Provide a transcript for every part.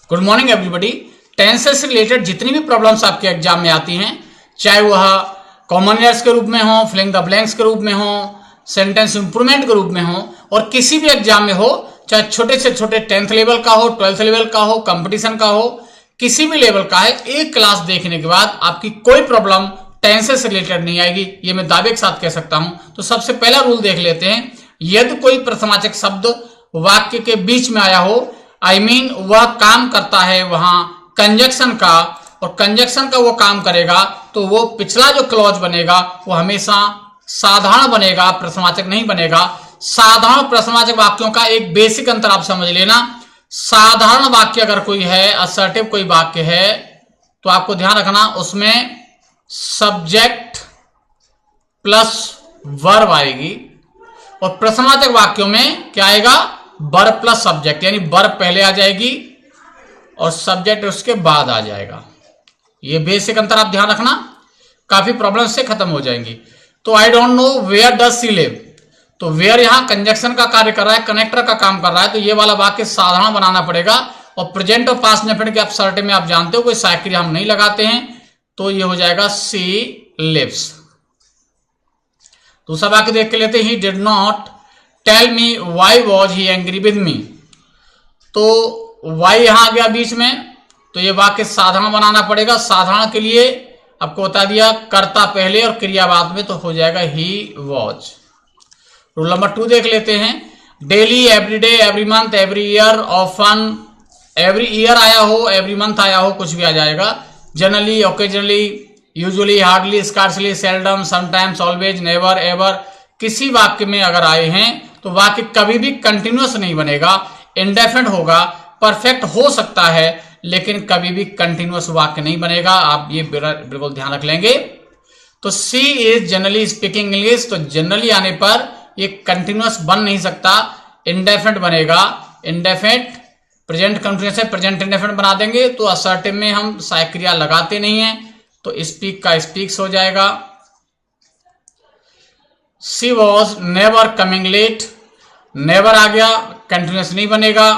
Good morning everybody. Tenses से related जितनी भी प्रॉब्लम्स आपके एग्जाम में आती हैं, चाहे वह कॉमन एयर्स के रूप में हो, फिलिंग द ब्लैंक्स के रूप में हो, सेंटेंस इंप्रूवमेंट के रूप में हो, और किसी भी एग्जाम में हो, चाहे छोटे से छोटे 10th लेवल का हो, 12th लेवल का हो, कंपटीशन का हो, किसी भी लेवल का है, एक क्लास देखने के बाद आपकी कोई प्रॉब्लम टेंसेस से रिलेटेड नहीं आएगी, ये मैं दावे के साथ कह सकता हूं। तो सबसे पहला रूल देख लेते हैं। यदि कोई प्रश्नवाचक शब्द वाक्य के बीच में आया हो, आई मीन वह काम करता है वहां कंजक्शन का, और कंजक्शन का वो काम करेगा, तो वो पिछला जो क्लॉज बनेगा वो हमेशा साधारण बनेगा, प्रश्नवाचक नहीं बनेगा। साधारण प्रश्नवाचक वाक्यों का एक बेसिक अंतर आप समझ लेना। साधारण वाक्य अगर कोई है, असर्टिव कोई वाक्य है, तो आपको ध्यान रखना उसमें सब्जेक्ट प्लस वर्ब आएगी, और प्रश्नवाचक वाक्यों में क्या आएगा? वर्ब प्लस सब्जेक्ट, यानी वर्ब पहले आ जाएगी और सब्जेक्ट उसके बाद आ जाएगा। ये बेसिक अंतर आप ध्यान रखना, काफी प्रॉब्लम से खत्म हो जाएंगी। तो I don't know where does she live, तो वेयर यहां कंजक्शन का कार्य कर रहा है, कनेक्टर का काम कर रहा है, तो ये वाला वाक्य साधारण बनाना पड़ेगा। और प्रेजेंट और पास्ट डेफिनेट के आप सर्टे में आप जानते हो कोई साइक्रिया हम नहीं लगाते हैं, तो ये हो जाएगा सी लिव्स। दूसरा वाक्य देख के लेते हैं। He did not tell me why was he angry with me, तो वाई यहां आ गया बीच में, तो ये वाक्य साधारण बनाना पड़ेगा। साधारण के लिए आपको बता दिया कर्ता पहले और क्रिया बाद में, तो हो जाएगा ही वॉज। रूल नंबर 2 देख लेते हैं। Daily, everyday, every month, every year, often, every year आया हो, एवरी मंथ आया हो, कुछ भी आ जाएगा। Generally, occasionally, usually, hardly, scarcely, seldom, sometimes, always, never, ever, किसी वाक्य में अगर आए हैं तो वाक्य कभी भी कंटिन्यूअस नहीं बनेगा, इंडेफिनिट होगा। परफेक्ट हो सकता है लेकिन कभी भी कंटिन्यूअस वाक्य नहीं बनेगा, आप ये बिल्कुल ध्यान रख लेंगे। तो सी इज जनरली स्पीकिंग इंग्लिश, तो जनरली आने पर ये कंटिन्यूअस बन नहीं सकता, इंडेफिनिट बनेगा। इंडेफिनिट प्रेजेंट कंटिन्यूअस है, प्रेजेंट इंडेफिनिट बना देंगे। तो असर्टिव में हम साइक्रिया लगाते नहीं है, तो स्पीक का स्पीक्स हो जाएगा। She was never coming late, never आ गया, कंटिन्यूअस नहीं बनेगा,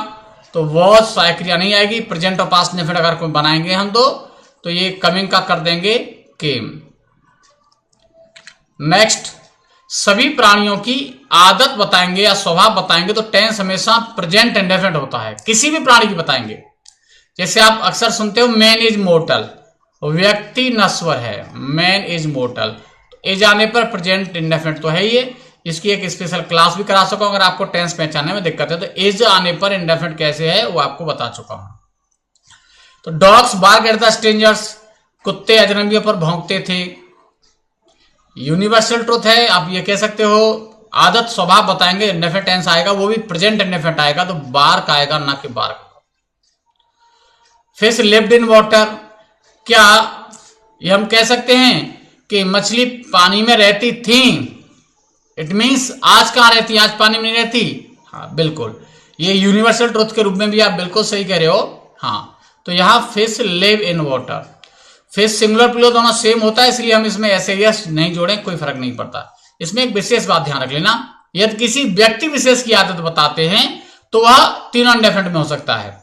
तो वॉज साइक्रिया नहीं आएगी। प्रेजेंट और पास्ट इंडेफिनिट अगर कोई बनाएंगे हम तो ये कमिंग का कर देंगे केम। नेक्स्ट, सभी प्राणियों की आदत बताएंगे या स्वभाव बताएंगे, तो टेंस हमेशा प्रेजेंट इंडेफिनिट होता है। किसी भी प्राणी की बताएंगे, जैसे आप अक्सर सुनते हो मैन इज मोर्टल, व्यक्ति नश्वर है, मैन इज मोर्टल, एज आने पर प्रेजेंट इंडेफिनिट तो है ही, इसकी एक स्पेशल क्लास भी करा सका अगर आपको टेंस पहचानने में दिक्कत है, तो एज आने पर इंडेफिनिट कैसे है वो आपको बता चुका हूं। तो dogs bark at the strangers, कुत्ते अजनबियों पर भौंकते थे। यूनिवर्सल ट्रूथ है, आप ये कह सकते हो आदत स्वभाव बताएंगे, इंडेफिनिट टेंस आएगा, वो भी प्रेजेंट इंडेफिनिट आएगा, तो बार्क आएगा ना कि bark. Fish lived in water, क्या ये हम कह सकते हैं कि मछली पानी में रहती थी? इट मीन्स आज कहां रहती, आज पानी में नहीं रहती। हाँ बिल्कुल, ये यूनिवर्सल ट्रूथ के रूप में भी आप बिल्कुल सही कह रहे हो। हाँ, तो यहां fish live in water, fish singular plural दोनों सेम होता है, इसलिए हम इसमें ऐसे यस नहीं जोड़ें, कोई फर्क नहीं पड़ता। इसमें एक विशेष बात ध्यान रख लेना, यदि किसी व्यक्ति विशेष की आदत बताते हैं तो वह तीनों इंडेफिनिट में हो सकता है।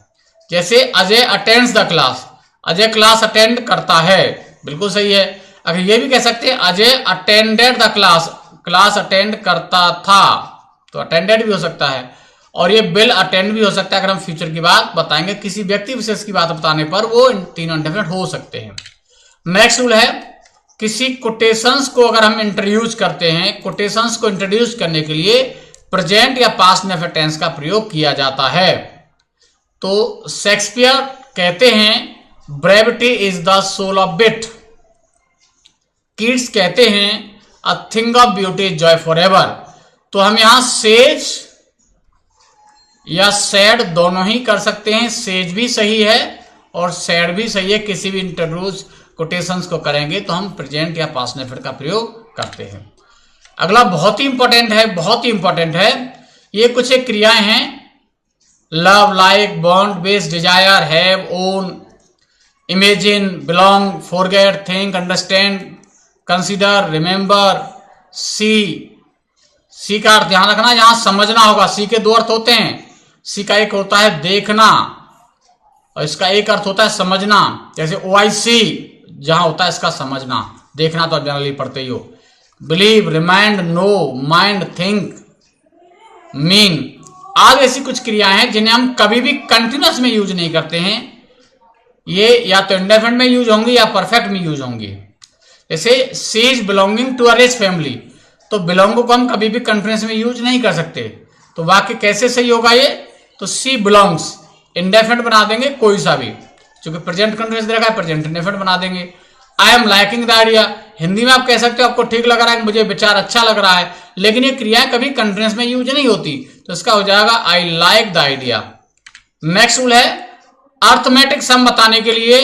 जैसे Ajay attends the class, Ajay class attend करता है, बिल्कुल सही है। अगर ये भी कह सकते हैं Ajay attended the class, class attend करता था, तो अटेंडेड भी हो सकता है। और ये बिल अटेंड भी हो सकता है, अगर हम फ्यूचर की बात बताएंगे, किसी व्यक्ति विशेष की बात बताने पर वो तीनों इंडेफिनिट हो सकते हैं। नेक्स्ट रूल है, किसी कोटेशंस को अगर हम इंट्रोड्यूस करते हैं, कोटेशंस को इंट्रोड्यूस करने के लिए प्रेजेंट या पास्ट इंडेफिनिट टेंस का प्रयोग किया जाता है। तो शेक्सपियर कहते हैं brevity is the soul of wit, kids कहते हैं a thing of beauty is joy for ever. तो हम यहां सेज या सैड दोनों ही कर सकते हैं, सेज भी सही है और सैड भी सही है। किसी भी इंट्रोड्यूस कोटेशंस को करेंगे तो हम प्रेजेंट या पास्ट इंडेफिनिट का प्रयोग करते हैं। अगला बहुत ही इंपॉर्टेंट है, बहुत ही इंपॉर्टेंट है, ये कुछ एक क्रियाएं हैं, love, like, bond, base, desire, have, own, imagine, belong, forget, think, understand, consider, remember, see का अर्थ ध्यान रखना, यहां समझना होगा। सी के दो अर्थ होते हैं, सी का एक होता है देखना, और इसका एक अर्थ होता है समझना, जैसे OIC जहां होता है इसका समझना, देखना तो आप जनरली पढ़ते ही हो। Believe, remind, no, mind, think, mean आदि ऐसी कुछ क्रियाएं हैं जिन्हें हम कभी भी कंटिन्यूअस में यूज नहीं करते हैं। ये या तो इंडेफिनिट में यूज होंगी या परफेक्ट में यूज होंगी। जैसे she is belonging to a rich family, तो बिलोंग को हम कभी भी कंटिन्यूअस में यूज नहीं कर सकते। तो वाक्य कैसे सही होगा ये? तो सी बिलोंग्स इंडेफिनिट बना देंगे कोई सा भी, क्योंकि प्रेजेंट कंटिन्यूअस दे रखा है, प्रेजेंट इंडेफिनिट बना देंगे। I am liking the idea, Hindi में आप कह सकते हो आपको ठीक लग रहा है, मुझे विचार अच्छा लग रहा है, लेकिन ये क्रियाएं कभी कंटिन्यूअस में यूज नहीं होती, तो इसका हो जाएगा I like the idea. Next rule है अर्थमेटिक सम बताने के लिए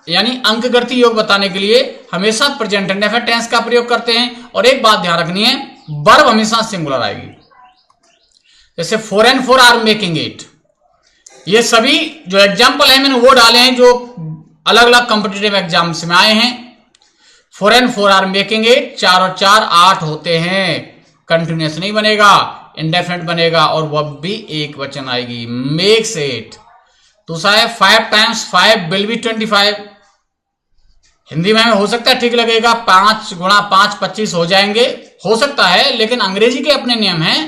यानी अंकगणितीय योग बताने के लिए हमेशा प्रेजेंट इंडेफिनिट टेंस का प्रयोग करते हैं। और एक बात ध्यान रखनी है, वर्ब हमेशा सिंगुलर आएगी। जैसे 4 and 4 आर मेकिंग इट, ये सभी जो एग्जाम्पल है मैंने वो डाले हैं जो अलग अलग कॉम्पिटिटिव एग्जाम्स में आए हैं। 4 and 4 आर मेकिंग इट, 4 और 4 8 होते हैं, कंटिन्यूअस नहीं बनेगा, इंडेफिनिट बनेगा और वह भी एक वचन आएगी, मेक्स इट। दूसरा है 5 times 5 will be 25, हिंदी में हो सकता है ठीक लगेगा, 5 गुणा 5 25 हो जाएंगे, हो सकता है, लेकिन अंग्रेजी के अपने नियम हैं,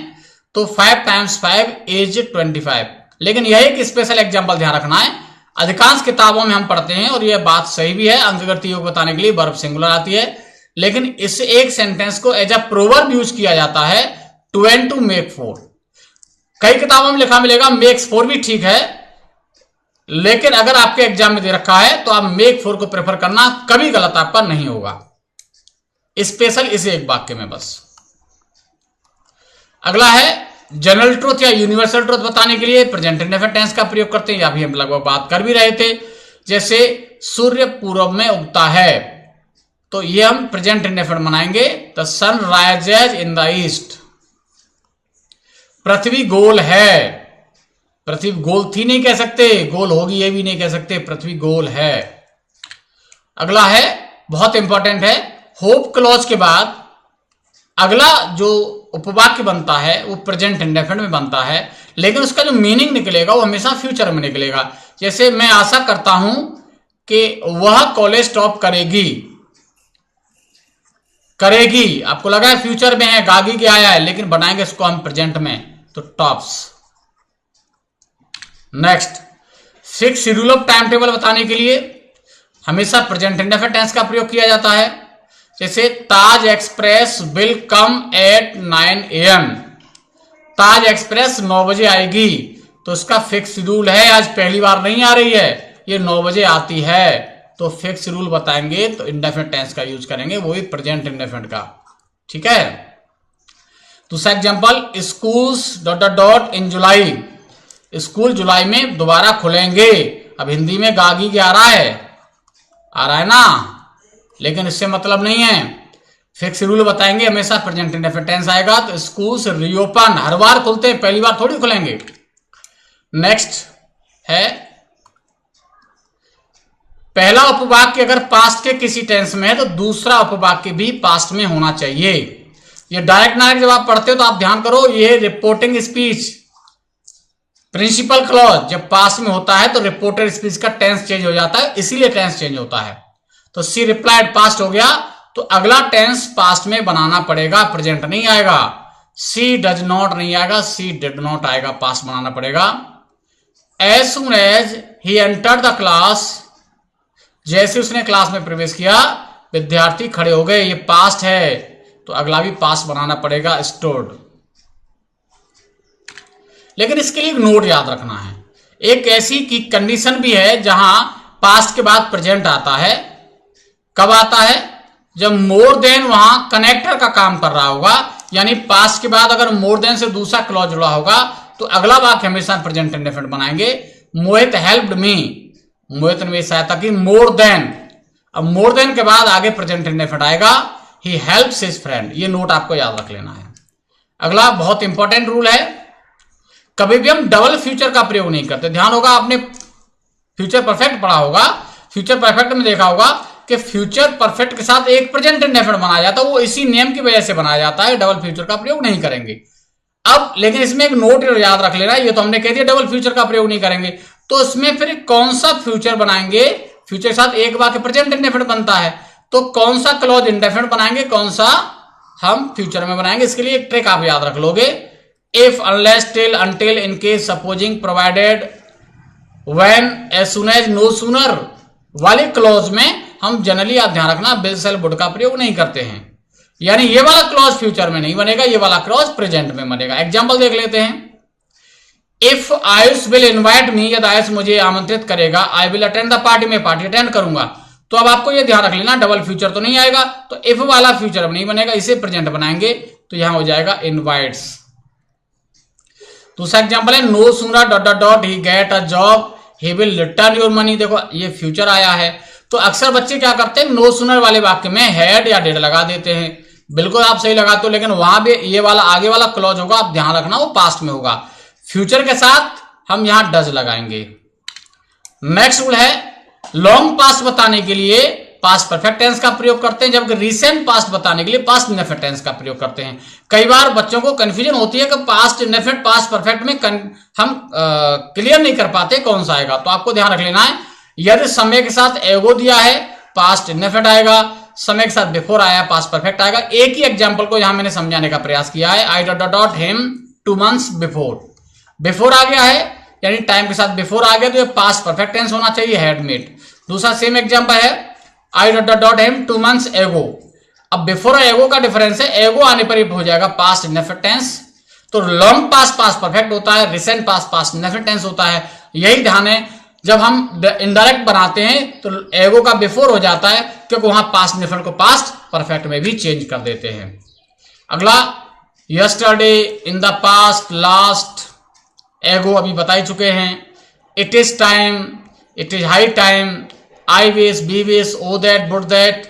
तो 5 times 5 is 25। लेकिन यह एक स्पेशल एग्जांपल ध्यान रखना है, अधिकांश किताबों में हम पढ़ते हैं और यह बात सही भी है, अंकगणितीय योग बताने के लिए वर्ब सिंगुलर आती है, लेकिन इस एक सेंटेंस को एज अ प्रोवर्ब यूज किया जाता है, टू एंड टू मेक 4। कई किताबों में लिखा मिलेगा मेक्स 4 भी ठीक है, लेकिन अगर आपके एग्जाम में दे रखा है तो आप मेक 4 को प्रेफर करना, कभी गलत आपका नहीं होगा, स्पेशल इस एक वाक्य में बस। अगला है जनरल ट्रुथ या यूनिवर्सल ट्रुथ बताने के लिए प्रेजेंट इंडेफिनिट टेंस का प्रयोग करते हैं, या भी हम लगभग बात कर भी रहे थे। जैसे सूर्य पूर्व में उगता है, तो ये हम प्रेजेंट इंडेफिनिट बनाएंगे, the sun rises in the east. पृथ्वी गोल है, पृथ्वी गोल थी नहीं कह सकते, गोल होगी ये भी नहीं कह सकते, पृथ्वी गोल है। अगला है बहुत इंपॉर्टेंट है, होप क्लॉज के बाद अगला जो उपवाक्य बनता है वो प्रेजेंट इंडेफिनिट में बनता है, लेकिन उसका जो मीनिंग निकलेगा वो हमेशा फ्यूचर में निकलेगा। जैसे मैं आशा करता हूं कि वह कॉलेज टॉप करेगी, करेगी आपको लगा है फ्यूचर में है, गागी के आया है, लेकिन बनाएंगे इसको हम प्रेजेंट में, तो tops. Next, fix schedule of time table बताने के लिए हमेशा प्रेजेंट इंडेफिनिट टेंस का प्रयोग किया जाता है। जैसे Taj express will come at 9 AM, Taj express 9 बजे आएगी, तो उसका फिक्स शेड्यूल है, आज पहली बार नहीं आ रही है, ये 9 बजे आती है, तो फिक्स शेड्यूल बताएंगे तो इंडेफिनिट टेंस का यूज करेंगे, वो भी प्रेजेंट इंडेफिनिट का। ठीक है, दूसरा example, schools dot dot dot in July, school जुलाई में दोबारा खुलेंगे। अब हिंदी में गागी के आ रहा है ना, लेकिन इससे मतलब नहीं है, फिक्स शेड्यूल बताएंगे, हमेशा प्रेजेंट इंडेफिनिट टेंस आएगा, तो स्कूल्स रीओपन, हर बार खुलते हैं, पहली बार थोड़ी खुलेंगे। नेक्स्ट है पहला उपवाक्य अगर पास्ट के किसी टेंस में है तो दूसरा उपवाक्य भी पास्ट में होना चाहिए। ये डायरेक्ट जब आप पढ़ते हो तो आप ध्यान करो, ये रिपोर्टिंग स्पीच प्रिंसिपल क्लॉज जब पास्ट में होता है तो रिपोर्टेड स्पीच का टेंस चेंज हो जाता है, इसीलिए टेंस चेंज होता है। तो सी रिप्लाइड पास्ट हो गया, तो अगला टेंस पास्ट में बनाना पड़ेगा, प्रेजेंट नहीं आएगा। सी डज नॉट नहीं आएगा, सी डिड नॉट आएगा, पास्ट बनाना पड़ेगा। As soon as he entered the class, जैसे उसने क्लास में प्रवेश किया विद्यार्थी खड़े हो गए, ये पास्ट है, तो अगला भी पास्ट बनाना पड़ेगा, स्टोर्ड। लेकिन इसके लिए एक नोट याद रखना है, एक ऐसी की कंडीशन भी है जहां पास्ट के बाद प्रेजेंट आता है। कब आता है? जब मोर देन वहां कनेक्टर का काम कर रहा होगा, यानी पास्ट के बाद अगर मोर देन से दूसरा क्लॉज जुड़ा होगा तो अगला वाक्य हमेशा प्रेजेंट इंडेफिनिट बनाएंगे। मोहित हेल्प्ड मी, मोहित ने मेरी सहायता की, मोर देन, अब मोर देन के बाद आगे प्रेजेंट इंडेफिनिट आएगा, ही हेल्प्स हिज फ्रेंड, ये नोट आपको याद रख लेना है। अगला बहुत इंपॉर्टेंट रूल है, कभी भी हम डबल फ्यूचर का प्रयोग नहीं करते। ध्यान होगा, आपने फ्यूचर परफेक्ट पढ़ा होगा, फ्यूचर परफेक्ट में देखा होगा कि फ्यूचर परफेक्ट के साथ एक प्रेजेंट इंडेफिनिट बनाया जाता है, वो इसी नियम की वजह से बनाया जाता है, डबल फ्यूचर का प्रयोग नहीं करेंगे। अब लेकिन इसमें एक नोट याद रख लेना, ये तो हमने कह दिया डबल फ्यूचर का प्रयोग नहीं करेंगे, तो उसमें फिर कौन सा फ्यूचर बनाएंगे, फ्यूचर के साथ एक वाक्य प्रेजेंट इंडेफिनिट बनता है, तो कौन सा क्लॉज इंडेफिनिट बनाएंगे, कौन सा हम फ्यूचर में बनाएंगे। इसके लिए एक ट्रिक आप याद रख लोगे, if, unless, till, until, in case, supposing, provided, when, as soon as, no sooner वाले क्लॉज में हम जनरली, आप ध्यान रखना, विल, शैल, वुड का प्रयोग नहीं करते हैं, यानी ये वाला क्लॉज फ्यूचर में नहीं बनेगा, ये वाला क्लॉज प्रेजेंट में बनेगा। एग्जांपल देख लेते हैं, if Ayush will invite me, यदि आयुष मुझे आमंत्रित करेगा, I will attend the party, में पार्टी अटेंड करूंगा। तो अब आपको ये ध्यान रख लेना, डबल फ्यूचर तो नहीं आएगा, तो इफ वाला फ्यूचर नहीं बनेगा, इसे प्रेजेंट बनाएंगे तो यहां हो जाएगा इनवाइट्स। दूसरा एग्जांपल है, no sooner dot dot dot he get a job he will return your money. देखो ये फ्यूचर आया है, तो अक्सर बच्चे क्या करते हैं, नो सूनर वाले वाक्य में हैड या डिड लगा देते हैं। बिल्कुल आप सही लगाते हो, लेकिन वहां भी ये वाला आगे वाला क्लॉज होगा, आप ध्यान रखना, वो पास्ट में होगा। फ्यूचर के साथ हम यहां डज लगाएंगे। नेक्स्ट रूल है, लॉन्ग पास्ट बताने के लिए पास्ट परफेक्ट टेंस का प्रयोग करते हैं, जबकि रिसेंट पास्ट बताने के लिए पास्ट इंडेफिनिट टेंस का प्रयोग करते हैं। कई बार बच्चों को कंफ्यूजन होती है कि पास्ट इंडेफिनिट पास्ट परफेक्ट में हम क्लियर नहीं कर पाते कौन सा आएगा। तो आपको ध्यान रख लेना है, यदि समय के साथ एगो दिया है पास्ट इंडेफिनिट आएगा, समय के साथ बिफोर आया पास्ट परफेक्ट आएगा। एक ही एग्जांपल को यहां मैंने समझाने का प्रयास किया है, I dot dot him 2 months before, before आ गया है यानी टाइम के साथ बिफोर आ गया, तो ये पास्ट परफेक्ट टेंस होना चाहिए, हैड मेड। दूसरा सेम एग्जांपल है, I dot dot dot him 2 months एगो। अब बिफोर और एगो का डिफरेंस है, एगो आने पर ही हो जाएगा पास्ट इंडेफिनिट टेंस। तो लॉन्ग पास्ट पास्ट परफेक्ट होता है, recent past past indefinite tense होता है। यही ध्यान है, जब हम इनडायरेक्ट बनाते हैं तो एगो का बिफोर हो जाता है, क्योंकि वहां पास्ट इंडेफिनिट को पास्ट परफेक्ट में भी चेंज कर देते हैं। अगला, yesterday, in the past, last, ago अभी बता ही चुके हैं। It is time, it is high time, I wish, B wish, O that, would that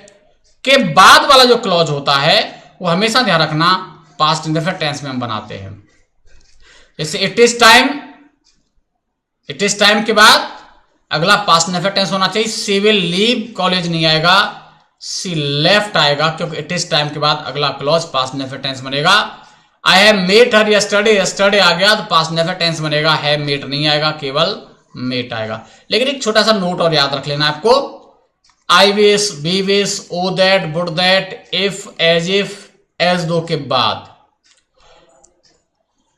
के बाद वाला जो क्लॉज होता है वो हमेशा ध्यान रखना पास्ट इंडेफिनिट टेंस में हम बनाते हैं। जैसे it is time, it is time के बाद अगला पास्ट इंडेफिनिट टेंस होना चाहिए। शी विल लीव, कॉलेज नहीं आएगा, शी लेफ्ट आएगा, क्योंकि इट इज टाइम के बाद अगला क्लॉज पास्ट इंडेफिनिट टेंस बनेगा। I have met her yesterday, yesterday आ गया तो पास्ट इंडेफिनिट टेंस बनेगा, हैव मेट नहीं आएगा, केवल मेट आएगा। लेकिन एक छोटा सा नोट और याद रख लेना आपको, I wish, B wish, O that, would that, if, as दो के बाद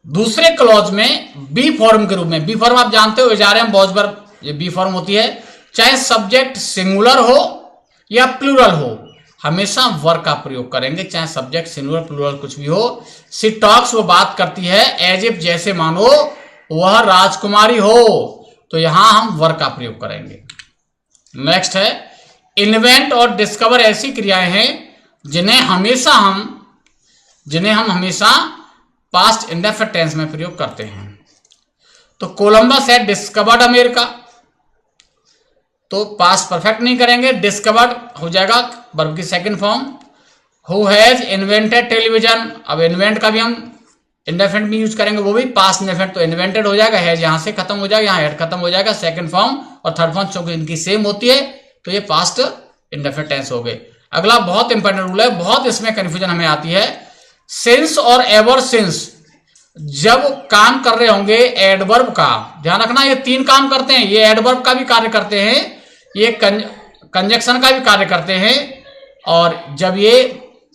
दूसरे क्लॉज में बी फॉर्म के रूप में, बी फॉर्म आप जानते हो इजारे बहुत बार ये बी फॉर्म होती है, चाहे सब्जेक्ट सिंगुलर हो या प्लूरल हो, हमेशा वर्ब का प्रयोग करेंगे, चाहे सब्जेक्ट सिंगुलर प्लूरल कुछ भी हो। सी टॉक्स, वो बात करती है, एज इफ, जैसे मानो वह राजकुमारी हो, तो यहां हम वर्ब का प्रयोग करेंगे। नेक्स्ट है, इन्वेंट और डिस्कवर ऐसी क्रियाएं हैं जिन्हें हम हमेशा पास्ट इंडेफिनिट टेंस में प्रयोग करते हैं। तो कोलंबस है डिस्कवर्ड अमेरिका, तो पास्ट परफेक्ट नहीं करेंगे, डिस्कवर्ड हो जाएगा वर्ब की second form. Who has invented television, अब इन्वेंट का भी हम इंडेफिनिट भी यूज करेंगे, वो भी पास्ट इंडेफिनिट, तो इन्वेंटेड हो जाएगा, हैज यहां से खत्म हो जाएगा, यहां हैड खत्म हो जाएगा, सेकंड फॉर्म और थर्ड फॉर्म चूंकि इनकी सेम होती है तो ये पास्ट इंडेफिनिट टेंस हो गए। अगला बहुत इंपॉर्टेंट रूल है, बहुत इसमें कंफ्यूजन हमें आती है, सिंस और एवर सिंस जब काम कर रहे होंगे एडवर्ब का, ध्यान रखना ये 3 काम करते हैं, ये एडवर्ब का भी कार्य करते हैं, ये कंजक्शन का भी कार्य करते हैं, और जब ये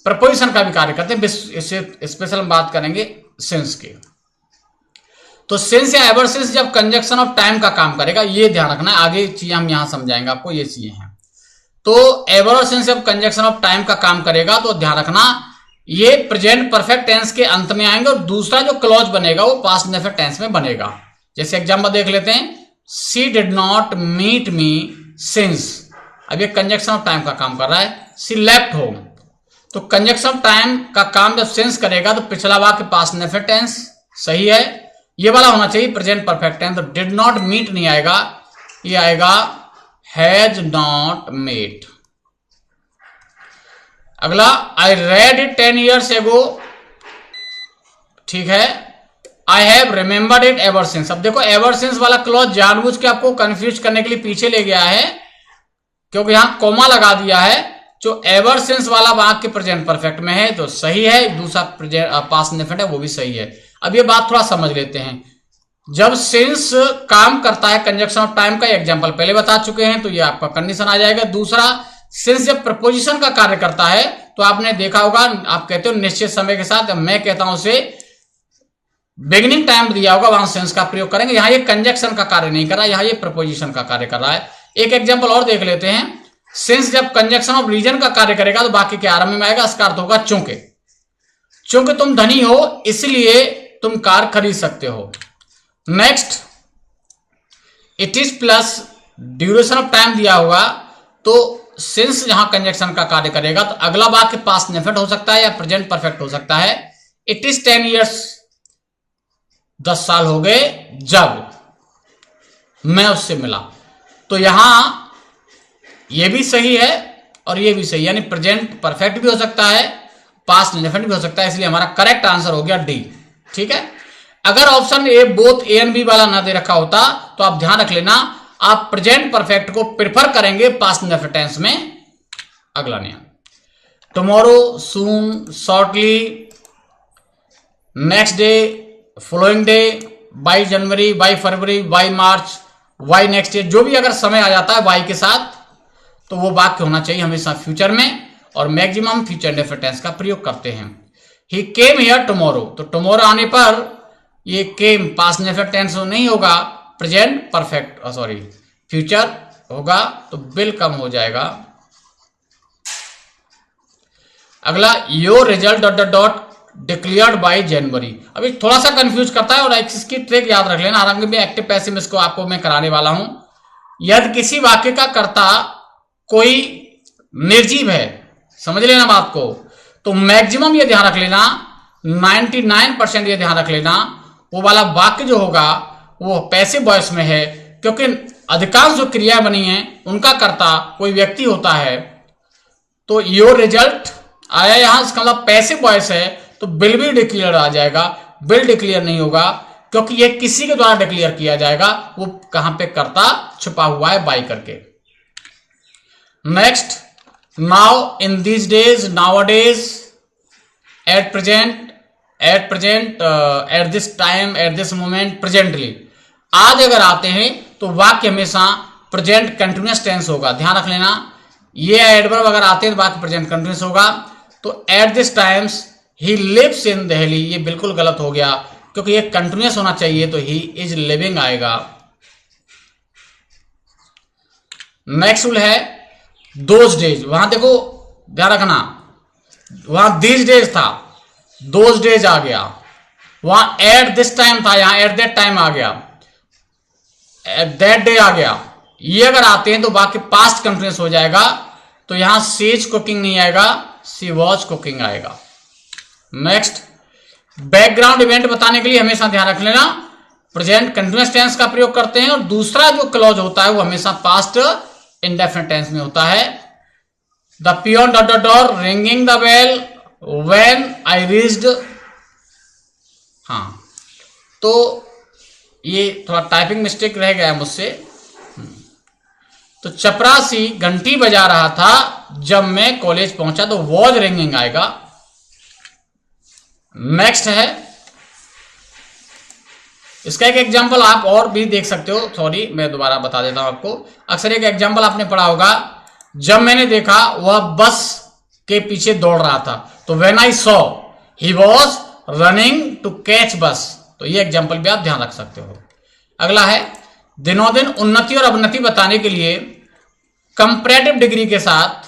प्रपोजिशन का भी कार्य करते हैं। इससे स्पेशल हम बात करेंगे सिंस की। तो सिंस या एवर सिंस जब कंजक्शन ऑफ टाइम का काम करेगा, ये ध्यान रखना है, आगे चीजें हम यहां समझाएंगे आपको, ये चीजें हैं। तो एवर और सिंस जब कंजक्शन ऑफ टाइम का काम करेगा तो ध्यान रखना ये प्रेजेंट परफेक्ट टेंस के अंत में आएंगे, और दूसरा जो क्लॉज बनेगा वो पास्ट इंडेफिनिट टेंस में बनेगा। जैसे एग्जांपल देख लेते हैं, she did not meet me since, अब ये कंजक्शन ऑफ टाइम का काम कर रहा है, शी लेफ्ट होम, तो कंजक्शन ऑफ टाइम का काम जब सिंस करेगा तो पिछला वाक्य पास्ट इंडेफिनिट टेंस सही है, ये वाला होना चाहिए प्रेजेंट परफेक्ट टेंस। तो डिड नॉट मीट नहीं आएगा, ये आएगा हैज नॉट मेट। अगला, I read it 10 years ago, ठीक है, I have remembered it ever since. अब देखो एवर सिंस वाला क्लॉज जानबूझ के आपको कंफ्यूज करने के लिए पीछे ले गया है, क्योंकि यहां कोमा लगा दिया है। जो एवर सिंस वाला वाक्य प्रेजेंट परफेक्ट में है तो सही है, दूसरा पास्ट इंडेफिनिट है वो भी सही है। अब ये बात थोड़ा समझ लेते हैं, जब सिंस काम करता है कंजक्शन ऑफ टाइम का एग्जांपल पहले बता चुके हैं, तो ये आपका कंडीशन आ जाएगा। दूसरा, सिंस जब प्रपोजिशन का कार्य करता है तो आपने देखा होगा, आप कहते हो निश्चित समय के साथ, मैं कहता हूं उसे बिगिनिंग टाइम दिया होगा, वहां सेंस का प्रयोग करेंगे। यहां ये कंजक्शन का कार्य नहीं कर रहा, यहां ये प्रपोजिशन का कार्य कर रहा है। एक एग्जांपल और देख लेते हैं। सिंस जब कंजक्शन ऑफ रीजन का कार्य करेगा तो बाकी के आरंभ में आएगा, इसका अर्थ होगा चूंकि। चूंकि तुम धनी हो इसलिए तुम कार खरीद सकते हो। Next, it is plus duration of time दिया होगा, तो सिंस जहां कंजक्शन का कार्य करेगा तो अगला वाक्य पास्ट इंडेफिनिट हो सकता है या प्रेजेंट परफेक्ट हो सकता है। इट इज 10 years, 10 साल हो गए जब मैं उससे मिला। तो यहां यह भी सही है और यह भी सही, यानी प्रेजेंट परफेक्ट भी हो सकता है, पास्ट इंडेफिनिट भी हो सकता है, इसलिए हमारा करेक्ट आंसर हो गया डी। ठीक है। अगर option A both A and B वाला ना दे रखा होता तो आप ध्यान रख लेना, आप प्रेजेंट परफेक्ट को प्रेफर करेंगे पास्ट इंडेफिनिट टेंस में। अगला नियम, tomorrow, soon, shortly, next day, following day, by January, by February, by March, why next day, जो भी अगर समय आ जाता है वाई के साथ तो वो वाक्य होना चाहिए हमेशा फ्यूचर में, और मैक्सिमम फ्यूचर इंडेफिनिट टेंस का प्रयोग करते हैं। ही केम हियर टुमारो, तो टुमारो आने पर ये केम पास्ट इंडेफिनिट टेंस नहीं होगा, प्रेजेंट परफेक्ट सॉरी फ्यूचर होगा, तो बिल कम हो जाएगा। अगला, your result dot dot dot declared by जनवरी। अभी थोड़ा सा कंफ्यूज करता है और इसकी ट्रिक याद रख लेना, आरंभ में एक्टिव पैसिव इसको आपको मैं कराने वाला हूं। यदि किसी वाक्य का कर्ता कोई निर्जीव है, समझ लेना बात को, तो मैक्सिमम ये ध्यान रख लेना, 99% ये ध्यान रख लेना, वो वाला वाक्य जो होगा वो पैसिव वॉइस में है, क्योंकि अधिकांश जो क्रिया बनी है उनका कर्ता कोई व्यक्ति होता है। तो योर रिजल्ट आया यहां, इसका मतलब पैसिव वॉइस है, तो बिल भी डिक्लेयर आ जाएगा। बिल डिक्लेयर नहीं होगा क्योंकि यह किसी के द्वारा डिक्लेयर किया जाएगा, वो कहां पे कर्ता छुपा हुआ है बाई करके। Next, now, in these days, now days, at present, at this time, at this moment, presently. आज अगर आते हैं तो वाक्य हमेशा प्रेजेंट कंटिन्यूअस टेंस होगा, ध्यान रख लेना। ये एडवर्ब अगर आते हैं तो वाक्य प्रेजेंट कंटिन्यूअस होगा। तो at this times he lives in Delhi, ये बिल्कुल गलत हो गया क्योंकि ये कंटिन्यूअस होना चाहिए, तो ही इज लिविंग आएगा। नेक्स्ट रूल है दोज डेज, वहां देखो ध्यान रखना, वहां दीज डेज था, दोज डेज आ गया, वहां एट दिस टाइम था, यहां एट दैट टाइम आ गया, एट दैट डे आ गया। ये अगर आते हैं तो वाक्य पास्ट कंटिन्यूअस हो जाएगा, तो यहां सीज कुकिंग नहीं आएगा, सी वॉज कुकिंग आएगा। नेक्स्ट, बैकग्राउंड इवेंट बताने के लिए हमेशा ध्यान रख लेना, प्रेजेंट कंटिन्यूअस टेंस का प्रयोग करते हैं, और दूसरा जो क्लॉज होता है वो हमेशा पास्ट इंडेफिनिट टेंस में होता है। The peon dot dot dot ringing the bell when I reached, हाँ, तो ये थोड़ा टाइपिंग मिस्टेक रह गया है मुझसे। तो चपरासी घंटी बजा रहा था जब मैं कॉलेज पहुंचा, तो वॉज रिंगिंग आएगा। नेक्स्ट है, इसका एक एग्जांपल आप और भी देख सकते हो, सॉरी मैं दोबारा बता देता हूं आपको। अक्सर एक एग्जांपल आपने पढ़ा होगा, जब मैंने देखा वह बस के पीछे दौड़ रहा था, तो when I saw he was running to catch bus, तो ये एग्जांपल भी आप ध्यान रख सकते हो। अगला है, दिनों दिन उन्नति और अवनति बताने के लिए कंपैरेटिव डिग्री के साथ,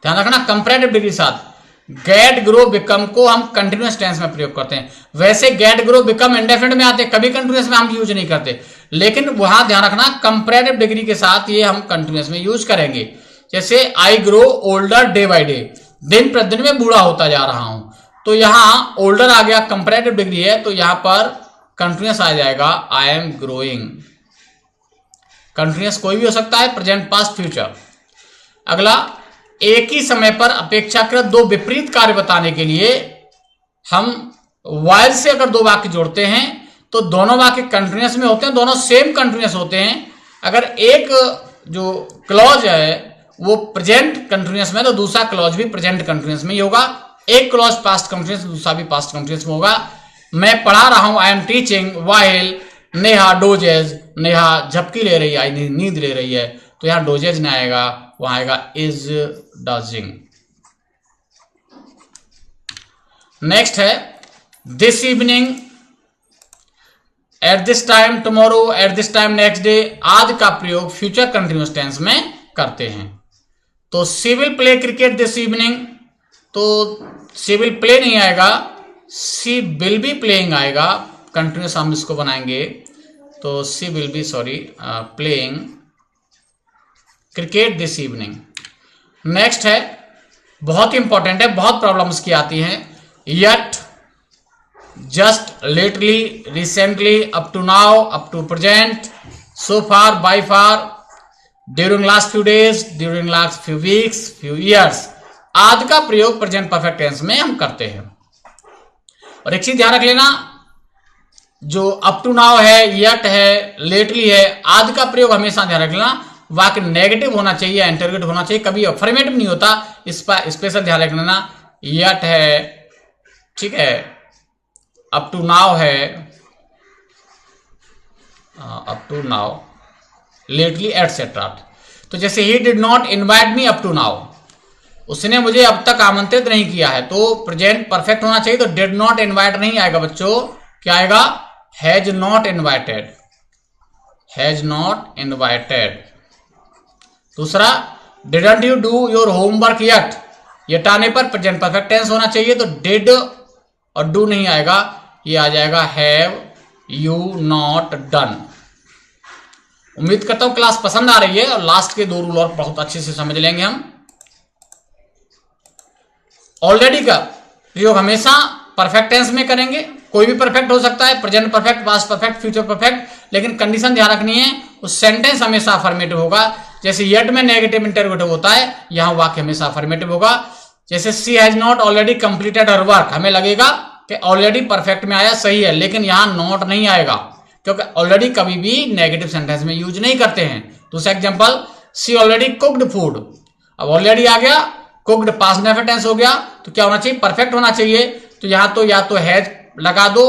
ध्यान रखना कंपैरेटिव डिग्री के साथ गेट ग्रो बिकम को हम कंटिन्यूअस टेंस में प्रयोग करते हैं। वैसे गेट ग्रो बिकम इंडेफिनिट में आते हैं, कभी कंटिन्यूअस में हम यूज नहीं करते, लेकिन वहां ध्यान रखना कंपैरेटिव डिग्री के साथ ये हम कंटिन्यूअस में यूज करेंगे। जैसे I grow older day by day, दिन प्रतिदिन में बूढ़ा होता जा रहा हूं, तो यहां ओल्डर आ गया, कंपैरेटिव डिग्री है, तो यहां पर कंटिन्यूअस आ जाएगा, आई एम ग्रोइंग। कंटिन्यूअस कोई भी हो सकता है, प्रेजेंट पास्ट फ्यूचर। अगला, एक ही समय पर अपेक्षाकृत दो विपरीत कार्य बताने के लिए हम वाइल से अगर दो वाक्य जोड़ते हैं तो दोनों वाक्य कंटिन्यूअस में होते हैं, दोनों सेम कंटिन्यूअस होते हैं। अगर एक जो क्लॉज है वो प्रेजेंट कंटिन्यूअस में, तो दूसरा क्लॉज भी प्रेजेंट कंटिन्यूअस में ही होगा। एक क्लॉज पास्ट कंटिन्यूअस, दूसरा भी पास्ट कंटिन्यूअस में होगा। मैं पढ़ा रहा हूं, I am teaching while Neha dozes, Neha झपकी ले रही है, नींद ले रही है, तो यहां डोजेज नहीं आएगा, वहां आएगा इज डजिंग। नेक्स्ट है this evening, at this time tomorrow, at this time next day. आज का प्रयोग फ्यूचर कंटिन्यूअस टेंस में करते हैं। तो she will play cricket this evening, तो सी विल प्ले नहीं आएगा, सी विल बी प्लेइंग आएगा, कंटिन्यूअस हम इसको बनाएंगे, तो she will be playing cricket this evening. Next है, बहुत इंपॉर्टेंट है, बहुत प्रॉब्लम्स की आती हैं, yet, just, lately, recently, up to now, up to present, so far, by far, during last few days, during last few weeks, few years. आज का प्रयोग प्रेजेंट परफेक्ट टेंस में हम करते हैं। और एक चीज ध्यान रख लेना, जो अप टू नाउ है, यट है, लेटली है, आज का प्रयोग हमेशा ध्यान रख लेना वाक्य नेगेटिव होना चाहिए, इंटरगेटिव होना चाहिए, कभी अफर्मेटिव नहीं होता, इस पर स्पेशल ध्यान रख लेना। यट है, ठीक है, अप टू नाउ है, up to now, lately etcetera. तो जैसे he did not invite me up to now, उसने मुझे अब तक आमंत्रित नहीं किया है, तो प्रेजेंट परफेक्ट होना चाहिए, तो डिड नॉट इनवाइट नहीं आएगा बच्चों, क्या आएगा, has not invited, has not invited. दूसरा, didn't you do your homework yet, yet आने पर प्रेजेंट परफेक्ट टेंस होना चाहिए, तो डिड और डू नहीं आएगा, ये आ जाएगा हैव यू नॉट डन। उम्मीद करता हूं क्लास पसंद आ रही है, और लास्ट के 2 रूल और बहुत अच्छे से समझ लेंगे हम। ऑलरेडी का प्रयोग हमेशा परफेक्ट टेंस में करेंगे, कोई भी परफेक्ट हो सकता है, present perfect, past perfect, future perfect, लेकिन कंडीशन ध्यान रखनी है, उस सेंटेंस हमेशा अफर्मेटिव होगा। जैसे यट में नेगेटिव इंटरगेटिव होता है, यहां वाक्य हमेशा अफर्मेटिव होगा। जैसे she has not already completed her work, हमें लगेगा कि ऑलरेडी परफेक्ट में आया, सही है, लेकिन यहां नॉट नहीं आएगा, क्योंकि ऑलरेडी कभी भी नेगेटिव सेंटेंस में यूज नहीं करते हैं। दूसरा एग्जांपल, सी ऑलरेडी कुक्ड फूड, अब ऑलरेडी आ गया, कुक्ड पास्ट नेफर टेंस हो गया, तो क्या होना चाहिए, परफेक्ट होना चाहिए। तो यहां तो या तो हैज लगा दो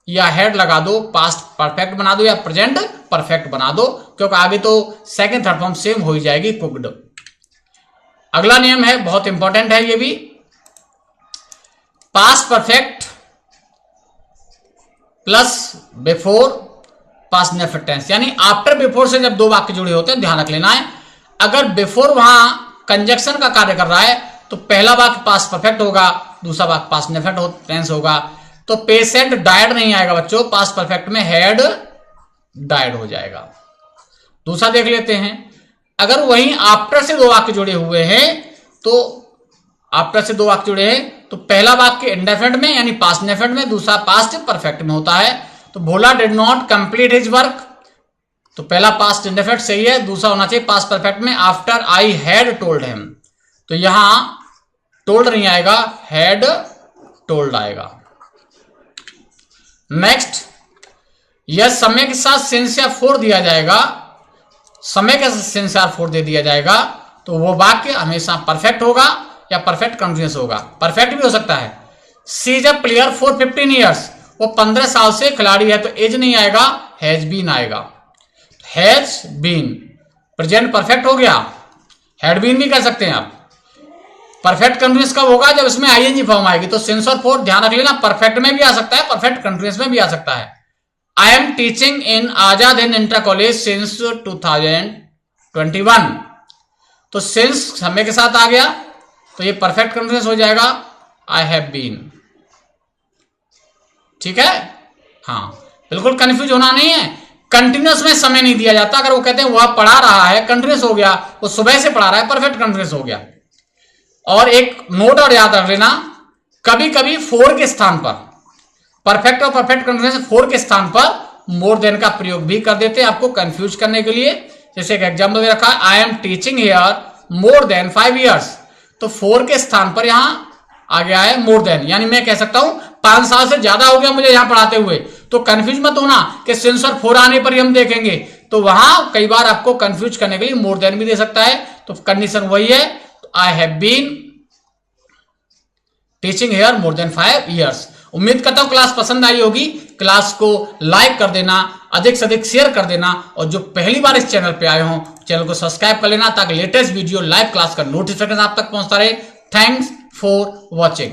या हैड लगा दो, पास्ट परफेक्ट बना दो या प्रेजेंट परफेक्ट बना दो, क्योंकि आगे तो सेकंड थर्ड फॉर्म सेम हो ही जाएगी, कुक्ड। अगला नियम है, बहुत इंपॉर्टेंट है ये भी, past perfect plus before past नेफर टेंस, यानी आफ्टर बिफोर से जब 2 वाक्य जुड़े होते हैं, ध्यान रख लेना है। अगर बिफोर वहां कंजक्शन का कार्य कर रहा है, तो पहला वाक्य पास्ट परफेक्ट होगा, दूसरा वाक्य पास्ट नेफर टेंस होगा। तो पेशेंट डायड नहीं आएगा बच्चों, पास्ट परफेक्ट में हैड डायड हो जाएगा। दूसरा देख लेते हैं, अगर वहीं आफ्टर से 2 वाक्य जुड़े हुए हैं, तो आफ्टर से 2 वाक्य जुड़े हैं, तो पहला वाक्य इंडेफिनिट में यानी पास्ट नेफिनिट में, दूसरा पास्ट परफेक्ट में होता है। तो Bhola did not complete his work, तो पहला पास्ट इंडेफिनिट सही है, दूसरा होना चाहिए पास्ट परफेक्ट में, after I had told him, तो यहां टोल्ड नहीं आएगा, हैड टोल्ड आएगा। नेक्स्ट, यह समय के साथ सिंस या फोर दिया जाएगा, समय के साथ सिंस या फोर दे दिया जाएगा, तो वो वाक्य हमेशा परफेक्ट होगा या परफेक्ट कंटिन्यूअस होगा। परफेक्ट भी हो सकता है, she is a player for 15 years, वो 15 साल से खिलाड़ी है, तो एज नहीं आएगा, हैज बीन आएगा। हैज बीन प्रेजेंट परफेक्ट हो गया, हैड बीन भी कर सकते हैं आप। परफेक्ट कंटिन्यूअस कब होगा, जब इसमें आईएनजी फॉर्म आएगी, तो सिंस और फोर ध्यान रख लेना, परफेक्ट में भी आ सकता है, परफेक्ट कंटिन्यूअस में भी आ सकता है। आई am teaching in Azad Hind inter college since 2021, तो सिंस समय के साथ आ गया, तो ये परफेक्ट कंटिन्यूअस हो जाएगा, आई हैव बीन। ठीक है, हाँ, बिल्कुल कंफ्यूज होना नहीं है। कंटिन्यूअस में समय नहीं दिया जाता, अगर वो कहते हैं वह पढ़ा रहा है, कंटिन्यूअस हो गया, वो सुबह से पढ़ा रहा है, परफेक्ट कंटिन्यूअस हो गया। और एक नोट और याद रख लेना, कभी कभी फोर के स्थान पर, परफेक्ट और परफेक्ट कंटिन्यूअस फोर के स्थान पर मोर देन का प्रयोग भी कर देते हैं, आपको कंफ्यूज करने के लिए। जैसे एक एग्जाम्पल दे रखा है, आई am teaching here more than 5 years, तो फोर के स्थान पर यहां आ गया है मोर देन, यानी मैं कह सकता हूं 5 साल से ज्यादा हो गया मुझे यहां पढ़ाते हुए। तो कंफ्यूज मत होना कि सिंस और फोर आने पर ही हम देखेंगे, तो वहां कई बार आपको कंफ्यूज करने के लिए मोर देन भी दे सकता है, तो कंडीशन वही है। तो I have been teaching here more than 5 years, उम्मीद करता हूं क्लास पसंद आई होगी। क्लास को लाइक कर देना, अधिक से अधिक शेयर कर देना, और जो पहली बार इस चैनल पे आए हो चैनल को सब्सक्राइब कर लेना ताकि लेटेस्ट वीडियो लाइव क्लास का नोटिफिकेशन आप तक पहुंचता रहे। Thanks for watching.